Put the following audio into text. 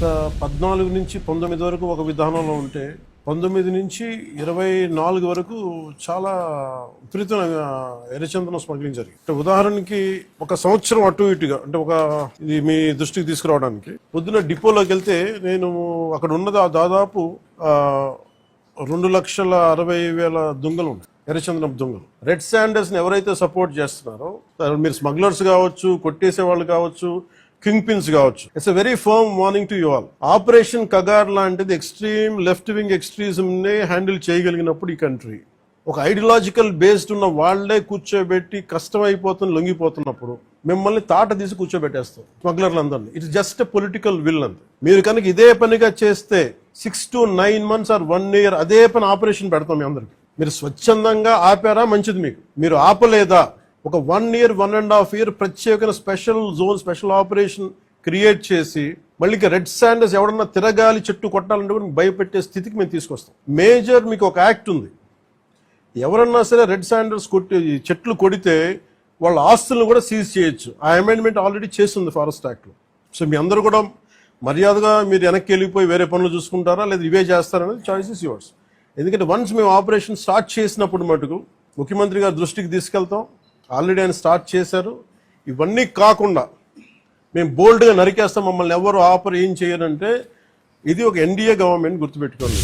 గత 14 నుంచి 19 వరకు ఒక విధానంలో ఉంటే 19 నుంచి 24 వరకు చాలా విపరీతంగా ఎర్రచందనం స్మగ్లింగ్ జరిగింది. అంటే ఉదాహరణకి ఒక సంవత్సరం అటు ఇటుగా అంటే ఇది మీ దృష్టికి తీసుకురావడానికి పొద్దున డిపోలోకి వెళ్తే నేను అక్కడ ఉన్నది దాదాపు 2,60,000 దొంగలు ఉన్నాయి, ఎర్రచందనం దొంగలు. రెడ్ శాండర్స్ ని ఎవరైతే సపోర్ట్ చేస్తున్నారో మీరు స్మగ్లర్స్ కావచ్చు, కొట్టేసే వాళ్ళు కావచ్చు, కింగ్ పిన్స్ కావచ్చు. It's a very firm warning to you all. Operation Kagar లాంటిది ఎక్స్ట్రీమ్ లెఫ్ట్ వింగ్ ఎక్స్ట్రీజం నే హ్యాండిల్ చేయగలిగినప్పుడు ఈ కంట్రీ ఒక ఐడియాలజికల్ బేస్డ్ ఉన్న వాళ్లే కూర్చోబెట్టి కష్టమైపోతున్న లొంగిపోతున్నప్పుడు మిమ్మల్ని తాట తీసి కూర్చోబెట్టేస్తాం స్మగ్లర్లందరినీ. It's just a political will అంతే. మీరు కనుక ఇదే పనిగా చేస్తే 6 to 9 months ఆర్ 1 year అదే పని ఆపరేషన్ పెడతాం మీ అందరికి. మీరు స్వచ్ఛందంగా ఆపారా మంచిది, మీరు ఆపలేదా ఒక 1 year 1.5 year ప్రత్యేకమైన special zone special operation create చేసి మళ్ళీ రెడ్ శాండర్స్ ఎవడన్నా తిరగాలి చెట్టు కొట్టాలంటే కూడా భయపెట్టే స్థితికి మేము తీసుకొస్తాం. మేజర్ మీకు ఒక యాక్ట్ ఉంది, ఎవరన్నా సరే రెడ్ శాండర్స్ చెట్లు కొడితే వాళ్ళ ఆస్తులను కూడా సీజ్ చేయొచ్చు. ఆ అమెండ్మెంట్ ఆల్రెడీ చేస్తుంది ఫారెస్ట్ యాక్ట్ లో. సో మీ అందరూ కూడా మర్యాదగా మీరు వెనక్కి వెళ్ళిపోయి వేరే పనులు చూసుకుంటారా లేదా ఇవే చేస్తారనేది చాయిస్ ఇస్ యువర్స్. ఎందుకంటే వన్స్ మేము ఆపరేషన్ స్టార్ట్ చేసినప్పుడు మటుకు ముఖ్యమంత్రి గారి దృష్టికి తీసుకెళ్తాం. ఆల్రెడీ ఆయన స్టార్ట్ చేశారు. ఇవన్నీ కాకుండా మేము బోల్డ్గా నరికేస్తాం, మమ్మల్ని ఎవరు ఆపర్ ఏం చేయరంటే ఇది ఒక ఎన్డీఏ గవర్నమెంట్ గుర్తుపెట్టుకోండి.